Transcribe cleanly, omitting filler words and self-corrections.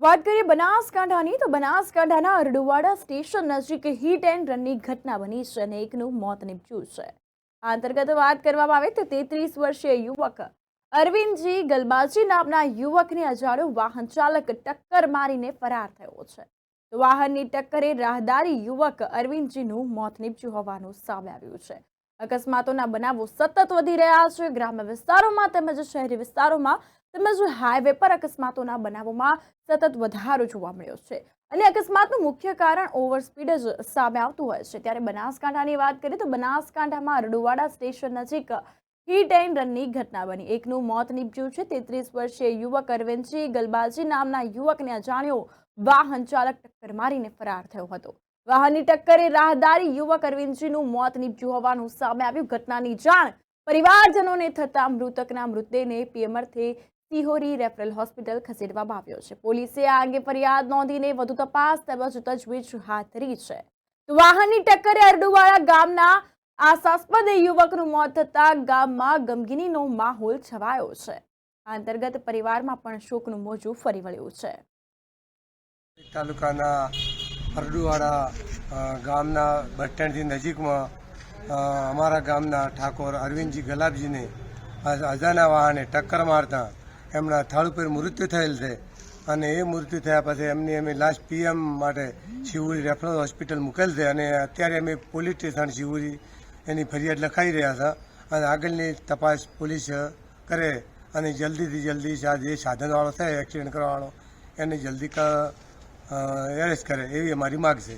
વાત કરીએ બનાસકાંઠાની તો બનાસકાંઠાના અરડુવાડા સ્ટેશન નજીક હિટ એન્ડ રનની ઘટના બની છે અને એકનું મોત નીપજ્યું છે। આ અંતર્ગત વાત કરવામાં આવે તો 33 વર્ષીય યુવક અરવિંદજી ગલબાજી નામના યુવકને અજાણ્યો વાહન ચાલક ટક્કર મારીને ફરાર થયો છે। તો વાહનની ટક્કરે રાહદારી યુવક અરવિંદજીનું મોત નીપજ્યું હોવાનું સામે આવ્યું છે। અકસ્માતોના બનાવો સતત વધી રહ્યા છે। ગ્રામ્ય વિસ્તારોમાં તેમજ શહેરી વિસ્તારોમાં તેમજ હાઈવે પર અકસ્માતોના બનાવોમાં સતત વધારો જોવા મળ્યો છે અને અકસ્માતનું મુખ્ય કારણ ઓવરસ્પીડ જ સામે આવતું હોય છે। ત્યારે બનાસકાંઠાની વાત કરીએ તો બનાસકાંઠામાં અરડુવાડા સ્ટેશન નજીક હિટ એન્ડ રનની ઘટના બની। એકનું મોત નીપજ્યું છે। 33 વર્ષીય યુવક અરવિંદજી ગલબાજી નામના યુવકને અજાણ્યો વાહન ચાલક ટક્કર મારીને ફરાર થયો હતો। વાહનની ટક્કરે રાહદારી યુવક અરવિંદજીનું મોત નીપજ્યું હોવાનું સામે આવ્યું। ઘટનાની જાણ પરિવારજનોને થતા મૃતકના મૃતદેહને પીએમ અર્થે સિહોરી રેફરલ હોસ્પિટલ ખસેડવામાં આવ્યો છે। પોલીસે આ અંગે ફરિયાદ નોંધીને વધુ તપાસ તેમજ તજવીજ હાથ ધરી છે। તો વાહનની ટક્કરે અરડુવાડા ગામના આશાસ્પદ યુવકનું મોત થતા ગામમાં ગમગીનીનો માહોલ છવાયો છે। આ અંતર્ગત પરિવારમાં પણ શોકનું મોજું ફરી વળ્યું છે। તાલુકાના અરડુવાડા ગામના બસ સ્ટેન્ડથી નજીકમાં અમારા ગામના ઠાકોર અરવિંદજી ગલાબજીને અજાણા વાહને ટક્કર મારતા એમના સ્થળ ઉપર મૃત્યુ થયેલ છે અને એ મૃત્યુ થયા પછી એમની અમે લાસ્ટ પીએમ માટે શિવરી રેફરલ હોસ્પિટલ મૂકેલ છે અને અત્યારે અમે પોલીસ સ્ટેશન શિવરી એની ફરિયાદ લખાઈ રહ્યા છે અને આગળની તપાસ પોલીસ કરે અને જલ્દીથી જલ્દી જે સાધનવાળો થાય એક્સિડન્ટ કરવાવાળો એને જલ્દી એરેસ્ટ કરે એવી અમારી માગ છે।